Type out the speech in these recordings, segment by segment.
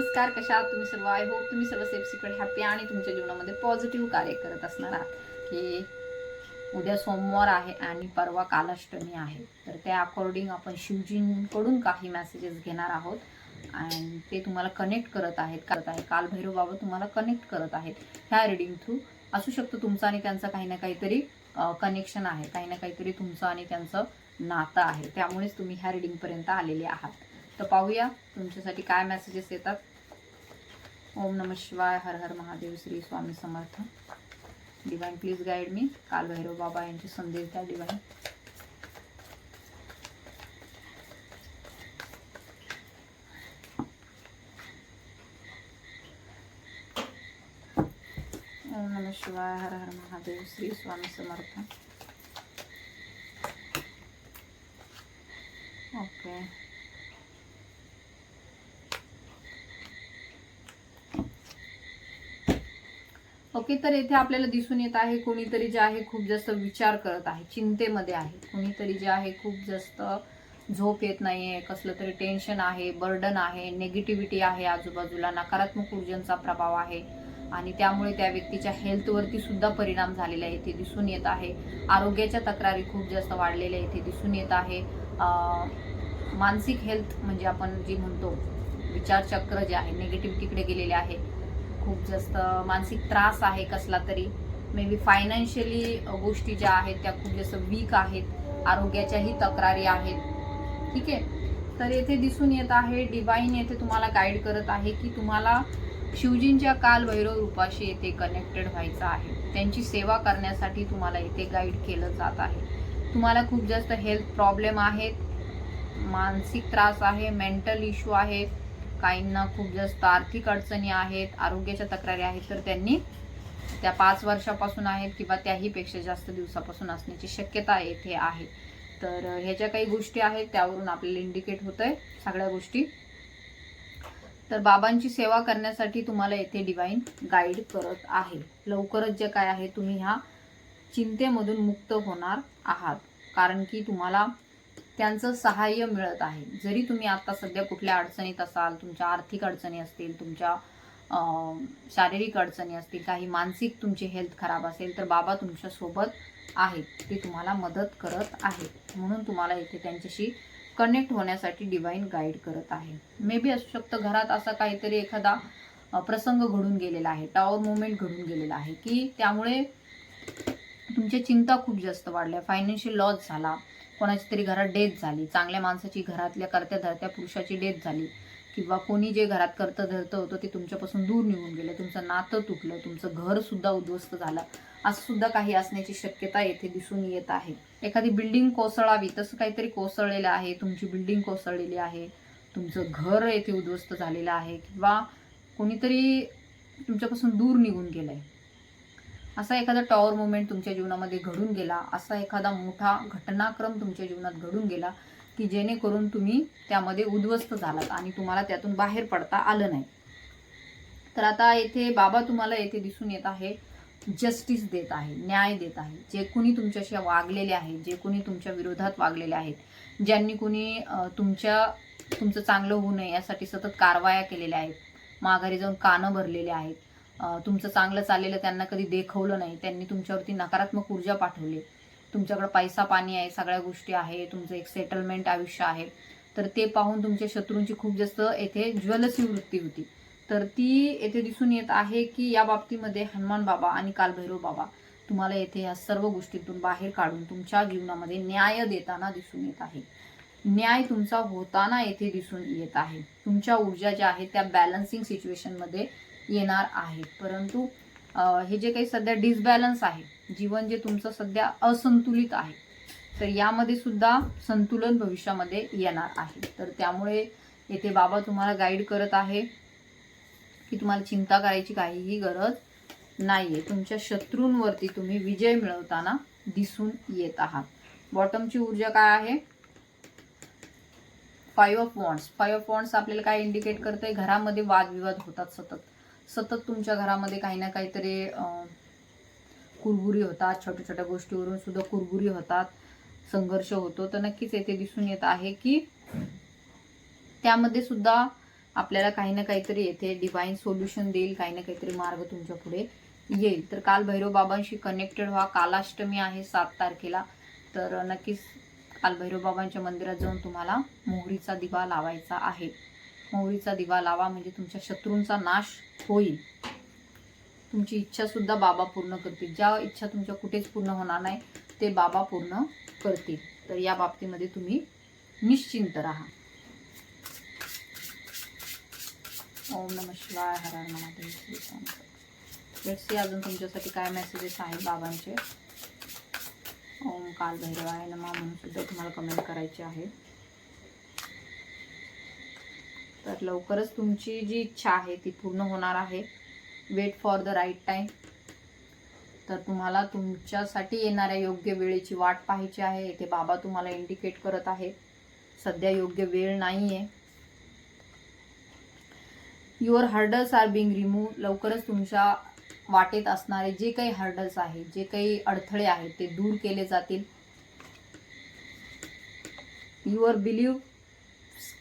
नमस्कार, कशा आहात तुम्ही सर्व? आय होप तुम्ही सर्व सेफ सिक्रेट हॅपी आणि तुमच्या जीवनामध्ये पॉझिटिव्ह कार्य करत असणार आहात. की उद्या सोमवार आहे आणि परवा कालाष्टमी आहे, तर त्या अकॉर्डिंग आपण शिवजींकडून काही मेसेजेस घेणार आहोत आणि ते तुम्हाला कनेक्ट करत आहेत काल भैरव बाबा तुम्हाला कनेक्ट करत आहेत ह्या रीडिंग थ्रू. असू शकतं तुमचं आणि त्यांचं काही ना काहीतरी कनेक्शन आहे, काही ना काहीतरी तुमचं आणि त्यांचं नातं आहे, त्यामुळेच तुम्ही ह्या रीडिंगपर्यंत आलेले आहात. तर पाहूया तुमच्यासाठी काय मेसेजेस येतात. ओम नमः शिवाय, हर हर Mahadev, Shri Swami Samarth. Divine please guide me. Kaal Bhairav बाबा यांचे संदेश द्या डिवाइन. ओम नमः शिवाय, हर हर महादेव, श्री स्वामी समर्थ. Okay, okay. तर येथे आपल्याला दिसून येत आहे कोणीतरी जे आहे खूप जास्त विचार करत आहे, चिंतेमध्ये आहे. कोणीतरी जे आहे खूप जास्त झोप येत नाहीये, कसलं तरी टेन्शन आहे, बर्डन आहे, नेगेटिव्हिटी आहे, आजूबाजूला नकारात्मक ऊर्जांचा प्रभाव आहे आणि त्यामुळे त्या व्यक्तीच्या हेल्थवरती सुद्धा परिणाम झालेला इथे दिसून येत आहे. आरोग्याच्या तक्रारी खूप जास्त वाढलेल्या इथे दिसून येत आहे. मानसिक हेल्थ म्हणजे आपण जे म्हणतो विचारचक्र जे आहे नेगेटिव्हिटीकडे गेलेले आहे. खूप जास्त मानसिक त्रास आहे कसला तरी. मे बी फायनान्शियली गोष्टी ज्या आहेत त्या खूप जास्त वीक आहेत. आरोग्याच्याही तक्रारी आहेत. ठीक आहे. तर येथे दिसून येत आहे डिवाइन येथे तुम्हाला गाईड करत आहे की तुम्हाला शिवजींच्या काल भैरव रूपाशी येथे कनेक्टेड व्हायचं आहे. त्यांची सेवा करण्यासाठी तुम्हाला येथे गाईड केलं जात आहे. तुम्हाला खूप जास्त हेल्थ प्रॉब्लेम आहेत, मानसिक त्रास आहे, मेंटल इश्यू आहे, काहींना खूप जास्त आर्थिक अडचणी आहेत, आरोग्याच्या तक्रारी आहेत. तर त्यांनी त्या 5 वर्षापासून आहेत किंवा त्याही पेक्षा जास्त दिवसापासून असण्याची शक्यता येथे आहे. तर ह्याच्या काही गोष्टी आहेत त्यावरून आपल्याला इंडिकेट होतंय सगळ्या गोष्टी. तर बाबांची सेवा करण्यासाठी तुम्हाला येथे डिवाइन गाईड करत आहे. लवकरच जे काय आहे तुम्ही ह्या चिंतेमधून मुक्त होणार आहात, कारण की तुम्हाला त्यांचं सहाय्य मिळत आहे. जरी तुम्ही आता सध्या कुठल्या अडचणीत असाल, तुमच्या आर्थिक अडचणी असतील, तुमच्या शारीरिक अडचणी असतील, काही मानसिक तुमची हेल्थ खराब असेल, तर बाबा तुमच्या सोबत आहेत, ते तुम्हाला मदत करत आहेत. म्हणून तुम्हाला इथे त्यांच्याशी कनेक्ट होण्यासाठी डिवाइन गाईड करत आहे. मे बी असू शकतं घरात असा काहीतरी एखादा प्रसंग घडून गेलेला आहे, टॉवर मुवमेंट घडून गेलेला आहे की त्यामुळे तुमच्या चिंता खूप जास्त वाढल्या, फायनान्शियल लॉस झाला, कोणाची तरी घरात डेथ झाली, चांगल्या माणसाची घरातल्या करत्या धरत्या पुरुषाची डेथ झाली, किंवा कोणी जे घरात करतं धरतं होतं ते तुमच्यापासून दूर निघून गेलं, तुमचं नातं तुटलं, तुमचं घर सुद्धा उद्ध्वस्त झालं, असं सुद्धा काही असण्याची शक्यता येथे दिसून येत आहे. एखादी बिल्डिंग कोसळावी तसं काहीतरी कोसळलेलं आहे, तुमची बिल्डिंग कोसळलेली आहे, तुमचं घर येथे उद्ध्वस्त झालेलं आहे, किंवा कोणीतरी तुमच्यापासून दूर निघून गेलंय. असा एखादा टॉवर मुवमेंट तुमच्या जीवनामध्ये घडून गेला, असा एखादा मोठा घटनाक्रम तुमच्या जीवनात घडून गेला की जेणेकरून तुम्ही त्यामध्ये उद्ध्वस्त झालात आणि तुम्हाला त्यातून बाहेर पडता आलं नाही. तर आता येथे बाबा तुम्हाला येथे दिसून येत आहे जस्टिस देत आहे, न्याय देत आहे. जे कोणी तुमच्याशी वागलेले आहे, जे कोणी तुमच्या विरोधात वागलेले आहेत, ज्यांनी कोणी तुमचं चांगलं होऊ नये यासाठी सतत कारवाया केलेल्या आहेत, माघारी जाऊन कानं भरलेले आहेत, तुमचं चांगलं चाललेलं त्यांना कधी देखवलं नाही, त्यांनी तुमच्यावरती नकारात्मक ऊर्जा पाठवली, तुमच्याकडे पैसा पाणी आहे, सगळ्या गोष्टी आहे, तुमचं एक सेटलमेंट आयुष्य आहे, तर ते पाहून तुमच्या शत्रूंची खूप जास्त येथे ज्वलसी वृत्ती होती. तर ती येथे दिसून येत आहे की या बाबतीमध्ये हनुमान बाबा आणि कालभैरव बाबा तुम्हाला येथे या सर्व गोष्टीतून बाहेर काढून तुमच्या जीवनामध्ये न्याय देताना दिसून येत आहे. न्याय तुमचा होताना येथे दिसून येत आहे. तुमच्या ऊर्जा ज्या आहेत त्या बॅलन्सिंग सिच्युएशनमध्ये येणार आहे. परंतु हे जे काही सध्या डिसबॅलन्स आहे, जीवन जे तुमचं सध्या असंतुलित आहे, तर यामध्ये सुद्धा संतुलन भविष्यामध्ये येणार आहे. तर त्यामुळे येथे बाबा तुम्हाला गाईड करत आहे की तुम्हाला चिंता करायची काहीही गरज नाहीये. तुमच्या शत्रूंवरती तुम्ही विजय मिळवताना दिसून येत आहात. बॉटमची ऊर्जा काय आहे? 5 ऑफ वॉन्ड्स. 5 ऑफ वॉन्ड्स आपल्याला काय इंडिकेट करते? घरामध्ये वादविवाद होतात सतत सतत तुमच्या घरामध्ये काही ना काहीतरी कुरबुरी होतात, छोट्या छोट्या गोष्टीवरून सुद्धा कुरबुरी होतात, संघर्ष होतो. तर नक्कीच येथे दिसून येत आहे की त्यामध्ये सुद्धा आपल्याला काही ना काहीतरी येथे डिवाइन सोल्युशन देईल, काही ना काहीतरी मार्ग तुमच्या पुढे येईल. तर काल भैरव बाबांशी कनेक्टेड व्हा. कालाष्टमी आहे 7 तारखेला, तर नक्कीच काल भैरव बाबांच्या मंदिरात जाऊन तुम्हाला मोहरीचा दिवा लावायचा आहे. मोहरीचा दिवा लावा म्हणजे तुमच्या शत्रूंचा नाश होईल. तुमची इच्छा सुद्धा बाबा पूर्ण करतील. ज्या इच्छा तुमच्या कुठेच पूर्ण होणार नाही ते बाबा पूर्ण करतील. तर या बाबतीमध्ये तुम्ही निश्चिंत राहा. ओम नमः शिवाय. हर हर महादेव. लेट्स सी अजून तुमच्यासाठी काय मेसेजेस आहेत बाबांचे. ओम काल भैरवाय नमः म्हणून सुद्धा तुम्हाला कमेंट करायची आहे. तर लवकरच तुमची जी इच्छा आहे ती पूर्ण होणार आहे. Wait for the right time. तर तुम्हाला तुमच्यासाठी येणाऱ्या योग्य वेळेची वाट पाहायची आहे. इथे बाबा तुम्हाला इंडिकेट करत आहे सध्या योग्य वेळ नाहीये. Your hurdles are being remove. लवकरच तुमच्या वाटेत असणारे जे काही हर्डल्स आहेत, जे काही अडथळे आहेत ते दूर केले जातील. Your believe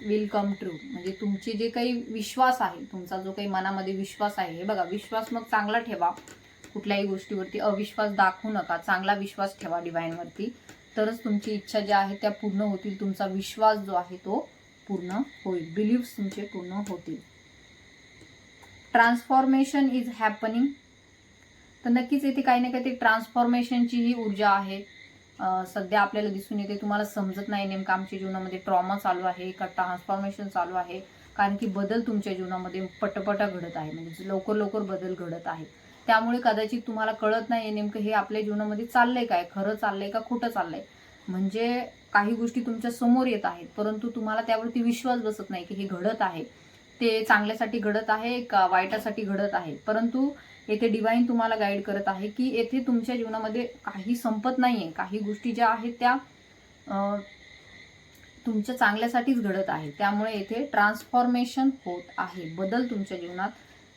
will come true. म्हणजे तुमचे जे काही विश्वास आहे, तुमचा जो काही मनामध्ये विश्वास आहे, हे बघा विश्वास मग चांगला ठेवा. कुठल्याही गोष्टीवरती अविश्वास दाखवू नका. चांगला विश्वास ठेवा डिवाइनवरती. तरच तुमची इच्छा ज्या आहेत त्या पूर्ण होतील. तुमचा विश्वास जो आहे तो पूर्ण होईल. बिलीव्स तुमचे पूर्ण होतील. Transformation is happening. तर नक्कीच येथे काही ना काही ट्रान्सफॉर्मेशनची ही ऊर्जा आहे. सध्या आपल्याला दिसून येते. तुम्हाला समजत नाही नेमकं आमच्या जीवनामध्ये ट्रॉमा चालू आहे का ट्रान्सफॉर्मेशन चालू आहे. कारण की बदल तुमच्या जीवनामध्ये पटपट घडत आहे. म्हणजे लवकर लवकर बदल घडत आहे. त्यामुळे कदाचित तुम्हाला कळत नाही नेमकं हे आपल्या जीवनामध्ये चाललंय काय, खरं चाललंय का खोटं चाललंय. म्हणजे काही गोष्टी तुमच्या समोर येत आहेत परंतु तुम्हाला त्यावरती विश्वास बसत नाही की हे घडत आहे ते चांगल्यासाठी घडत आहे का वाईटासाठी घडत आहे. परंतु येथे डिवाइन तुम्हाला गाईड करत आहे की येथे तुमच्या जीवनामध्ये काही संपत नाहीये. काही गोष्टी ज्या आहेत त्या तुमच्या चांगल्यासाठीच घडत आहे. त्यामुळे येथे ट्रान्सफॉर्मेशन होत आहे. बदल तुमच्या जीवनात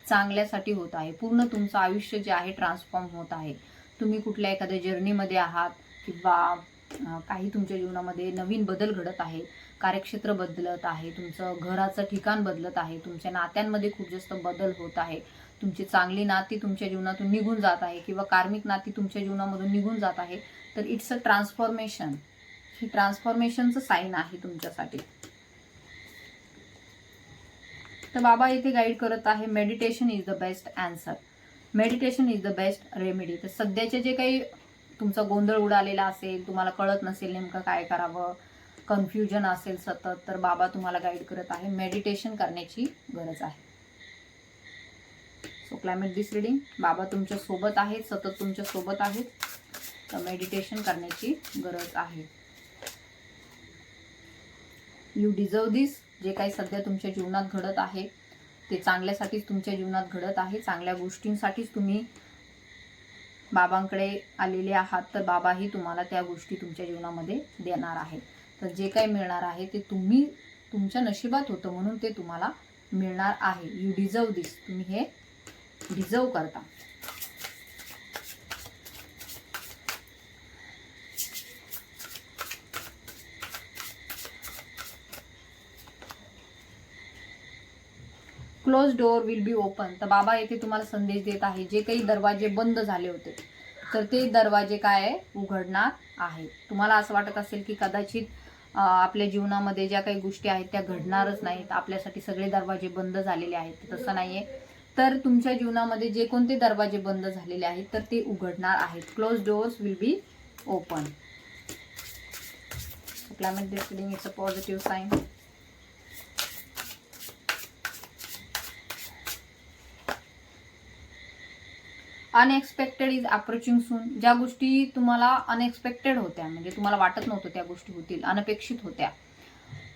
चांगल्यासाठी होत आहे. पूर्ण तुमचं आयुष्य जे आहे ट्रान्सफॉर्म होत आहे. तुम्ही कुठल्या एखाद्या जर्नीमध्ये आहात किंवा काही तुमच्या जीवनामध्ये नवीन बदल घडत आहे. कार्यक्षेत्र बदलत आहे. तुमचं घराचं ठिकाण बदलत आहे. तुमच्या नात्यांमध्ये खूप जास्त बदल होत आहे. तुमची चांगली नाती तुमच्या जीवनातून निघून जात आहे किंवा कार्मिक नाती तुमच्या जीवनामधून निघून जात आहे. तर इट्स अ ट्रान्सफॉर्मेशन. ही ट्रान्सफॉर्मेशनचं साईन आहे तुमच्यासाठी. तर बाबा इथे गाईड करत आहे meditation is the best answer. Meditation is the best remedy. तर सध्याचे जे काही तुमचा गोंधळ उडालेला असेल, तुम्हाला कळत नसेल नेमकं काय करावं, कन्फ्युजन असेल सतत, तर बाबा तुम्हाला गाईड करत आहे मेडिटेशन करण्याची गरज आहे. So climate this reading. बाबा तुमच्या सोबत आहेत, सतत तुमच्या सोबत आहेत. तर मेडिटेशन करण्याची गरज आहे. यू डिझर्व दिस. जे काही सध्या तुमच्या जीवनात घडत आहे ते चांगल्यासाठीच तुमच्या जीवनात घडत आहे. चांगल्या गोष्टींसाठीच तुम्ही बाबांकडे आलेले आहात. तर बाबाही तुम्हाला त्या गोष्टी तुमच्या जीवनामध्ये देणार आहे. तर जे काही मिळणार आहे ते तुम्ही तुमच्या नशिबात होतं म्हणून ते तुम्हाला मिळणार आहे. यू डिझर्व दिस. तुम्ही हे डिझर्व करता. Close door will be open. तर बाबा येथे तुम्हाला संदेश देत आहे जे काही दरवाजे बंद झाले होते तर ते दरवाजे काय आहे उघडणार आहे. तुम्हाला असं वाटत असेल की कदाचित आपल्या जीवनामध्ये ज्या काही गोष्टी आहेत त्या घडणारच नाहीत, आपल्यासाठी सगळे दरवाजे बंद झालेले आहेत. तसं नाहीये. तर तुमच्या जीवनामध्ये जे कोणते दरवाजे बंद झालेले आहेत तर ते उघडणार आहेत. Close doors will be open. Climate this reading it's a positive sign. Unexpected is approaching soon. ज्या गोष्टी तुम्हाला अनएक्सपेक्टेड होत्या म्हणजे तुम्हाला वाटत नव्हतं त्या गोष्टी होतील, अनपेक्षित होत्या,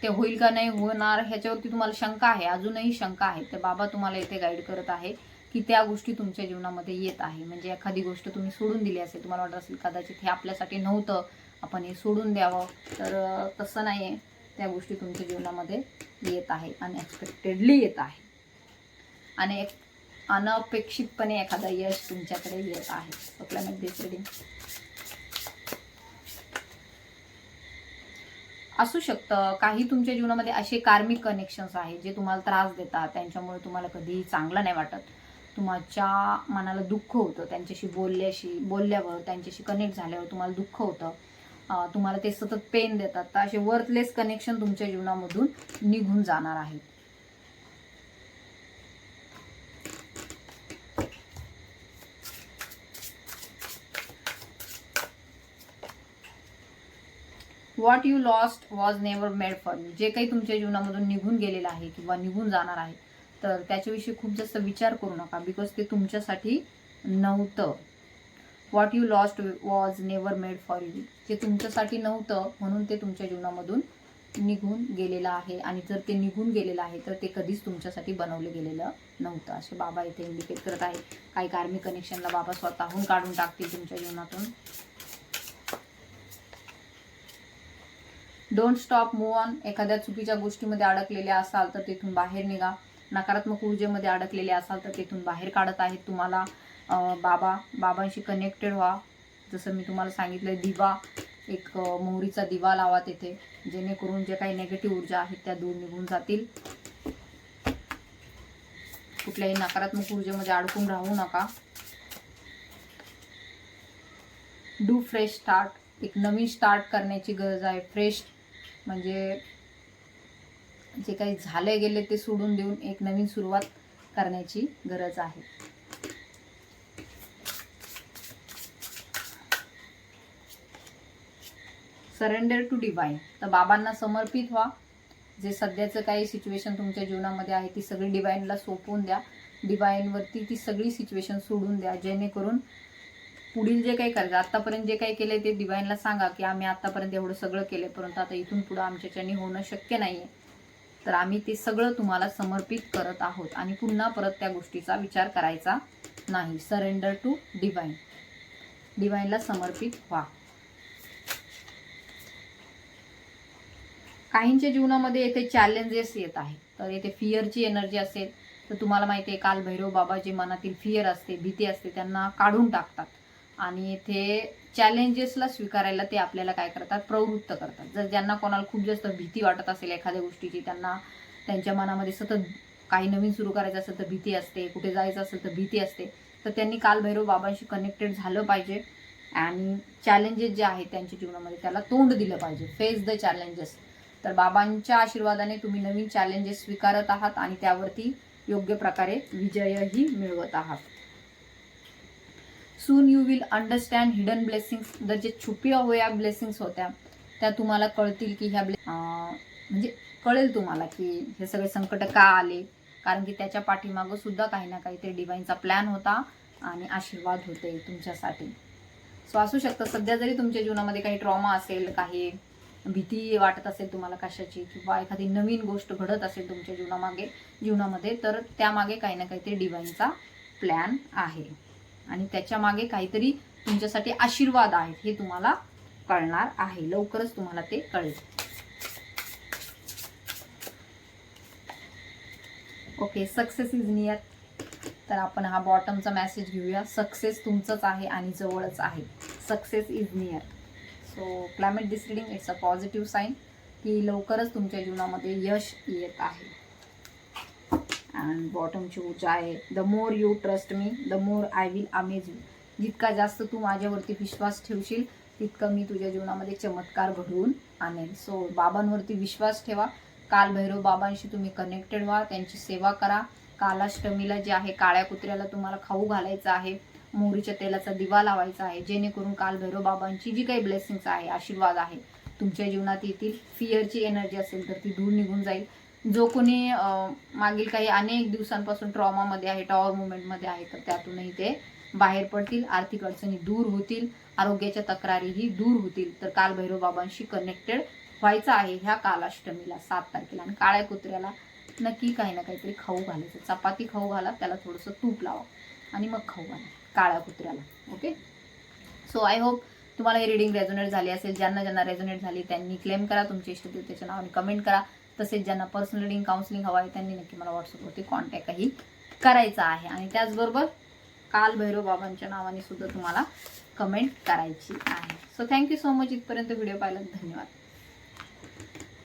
ते होईल का नाही होणार ह्याच्यावरती तुम्हाला शंका आहे, अजूनही शंका आहे. तर बाबा तुम्हाला इथे गाईड करत आहे की त्या गोष्टी तुमच्या जीवनामध्ये येत आहे. म्हणजे एखादी गोष्ट तुम्ही सोडून दिली असेल, तुम्हाला वाटत असेल कदाचित हे आपल्यासाठी नव्हतं, आपण हे सोडून द्यावं, तर तसं नाही आहे. त्या गोष्टी तुमच्या जीवनामध्ये येत आहे. अनएक्सपेक्टेडली येत आहे आणि अनपेक्षितपणे एखादा यश तुमच्याकडे येत आहे. Climate this reading. असू शकतं. काही तुमच्या जीवनामध्ये असे कार्मिक कनेक्शन्स आहेत जे तुम्हाला त्रास देतात, त्यांच्यामुळे तुम्हाला कधीही चांगलं नाही वाटत, तुमच्या मनाला दुःख होतं, त्यांच्याशी बोलल्यावर त्यांच्याशी कनेक्ट झाल्यावर तुम्हाला दुःख होतं, तुम्हाला ते सतत पेन देतात. तर असे वर्थलेस कनेक्शन तुमच्या जीवनामधून निघून जाणार आहेत. What you lost was never made for you. जे काही तुमच्या जीवनामधून निघून गेलेलं आहे किंवा निघून जाणार आहे, तर त्याच्याविषयी खूप जास्त विचार करू नका, बिकॉज ते तुमच्यासाठी नव्हतं. What you lost was never made for you. जे तुमच्यासाठी नव्हतं म्हणून ते तुमच्या जीवनामधून निघून गेलेलं आहे, आणि जर ते निघून गेलेलं आहे तर ते कधीच तुमच्यासाठी बनवलं गेलेलं नव्हतं, असे बाबा इथे इंडिकेट करत आहे. काही कार्मिक कनेक्शनला बाबा स्वतःहून काढून टाकतील तुमच्या जीवनातून. Don't stop move on. एखाद्या चुकीच्या गोष्टीमध्ये अडकलेले असाल तर तिथून बाहेर निघा. नकारात्मक ऊर्जेमध्ये अडकलेले असाल तर तिथून बाहेर काढत आहेत तुम्हाला बाबांशी कनेक्टेड व्हा. जसं मी तुम्हाला सांगितलं, दिवा, एक मोहरीचा दिवा लावा तिथे, जेणेकरून जे काही नेगेटिव्ह ऊर्जा आहेत त्या दूर निघून जातील. कुठल्याही नकारात्मक ऊर्जेमध्ये अडकून राहू नका. Do fresh start. एक नवीन स्टार्ट करण्याची गरज आहे. फ्रेश म्हणजे जे काही झाले गेले ते सोडून देऊन एक नवीन सुरुवात करण्याची गरज आहे. Surrender to divine. तर बाबांना समर्पित व्हा. जे सध्याचं काही सिच्युएशन तुमच्या जीवनामध्ये आहे ती सगळी डिवाइनला सोपवून द्या. डिवाइनवरती ती सगळी सिच्युएशन सोडून द्या, जेणेकरून पुढील जे काही करायचं, आतापर्यंत जे काही केले ते डिवाइनला सांगा की आम्ही आतापर्यंत एवढं सगळं केलं, परंतु आता इथून पुढे आमच्याच्याने होणं शक्य नाहीये, तर आम्ही ते सगळं तुम्हाला समर्पित करत आहोत आणि पुन्हा परत त्या गोष्टीचा विचार करायचा नाही. Surrender to divine. डिवाइनला समर्पित व्हा. काहींच्या जीवनामध्ये येथे चॅलेंजेस येत आहे, तर येथे फिअरची एनर्जी असेल तर तुम्हाला माहिती आहे काल भैरव बाबा जे मनातील फिअर असते, भीती असते, त्यांना काढून टाकतात आणि येथे चॅलेंजेसला स्वीकारायला ते आपल्याला काय करतात, प्रवृत्त करतात. जर ज्यांना कोणाला खूप जास्त भीती वाटत असेल एखाद्या गोष्टीची, त्यांना त्यांच्या मनामध्ये सतत काही नवीन सुरू करायचं असेल तर भीती असते, कुठे जायचं असेल तर भीती असते, तर त्यांनी काल भैरव बाबांशी कनेक्टेड झालं पाहिजे आणि चॅलेंजेस जे आहेत त्यांच्या जीवनामध्ये त्याला तोंड दिलं पाहिजे. Face the challenges. तर बाबांच्या आशीर्वादाने तुम्ही नवीन चॅलेंजेस स्वीकारत आहात आणि त्यावरती योग्य प्रकारे विजयही मिळवत आहात. Soon you will understand hidden blessings. जर जे छुपी हुआ ब्लेसिंग्स होत्या त्या तुम्हाला कळतील की ह्या म्हणजे कळेल तुम्हाला की हे सगळे संकट का आले, कारण की त्याच्या पाठीमागं सुद्धा काही ना काहीतरी डिवाइनचा प्लॅन होता आणि आशीर्वाद होते तुमच्यासाठी. सो असू शकतं सध्या जरी तुमच्या जीवनामध्ये काही ट्रॉमा असेल, काही भीती वाटत असेल तुम्हाला कशाची, किंवा एखादी नवीन गोष्ट घडत असेल तुमच्या जीवनामध्ये, तर त्यामागे काही ना काहीतरी डिवाइनचा प्लॅन आहे आणि त्याच्या मागे काहीतरी तुमच्यासाठी आशीर्वाद आहेत हे तुम्हाला कळणार आहे. लवकरच तुम्हाला ते कळेल. Okay, success is near. तर आपण हा बॉटमचा मेसेज घेऊया. सक्सेस तुमचंच आहे आणि जवळच आहे. Success is near. So climate this reading it's a positive sign की लवकरच तुमच्या जीवनामध्ये यश येत आहे. अँड बॉटमची ऊर्जा आहे, the more you trust me the more I will अमेज यू. जितका जास्त तू माझ्यावरती विश्वास ठेवशील तितकं मी तुझ्या जीवनामध्ये चमत्कार घडवून आणेन. सो बाबांवरती विश्वास ठेवा. काल भैरव बाबांशी तुम्ही कनेक्टेड व्हा, त्यांची सेवा करा. कालाष्टमीला जे आहे काळ्या कुत्र्याला तुम्हाला खाऊ घालायचं आहे, मोहरीच्या तेलाचा दिवा लावायचा आहे, जेणेकरून काल भैरव बाबांची जी काही ब्लेसिंग्स आहे, आशीर्वाद आहे तुमच्या जीवनात येतील. फिअरची एनर्जी असेल तर ती दूर निघून जाईल. जो कोणी मागील काही अनेक दिवसांपासून ट्रॉमामध्ये आहे, टॉवर मुवमेंटमध्ये आहे, तर त्यातूनही ते बाहेर पडतील. आर्थिक अडचणी दूर होतील, आरोग्याच्या तक्रारीही दूर होतील. तर काल भैरव बाबांशी कनेक्टेड व्हायचं आहे ह्या कालाष्टमीला 7 तारखेला. आणि काळ्या कुत्र्याला नक्की काही ना काहीतरी खाऊ घालायचं. चपाती खाऊ घाला, त्याला थोडंसं तूप लावा आणि मग खाऊ घाला काळ्या कुत्र्याला. ओके, सो आय होप तुम्हाला ही रिडिंग रेझोनेट झाली असेल. ज्यांना रेझोनेट झाली त्यांनी क्लेम करा, तुमच्या इष्टदेवतेच्या नावाने कमेंट करा. तसेच ज्यांना पर्सनल रिडिंग काउन्सिलिंग हवं आहे त्यांनी नक्की मला व्हॉट्सअपवरती कॉन्टॅक्टही करायचा आहे. आणि त्याचबरोबर काल भैरव बाबांच्या नावाने सुद्धा तुम्हाला कमेंट करायची आहे. So thank you so much. इथपर्यंत व्हिडिओ पाहिला, धन्यवाद.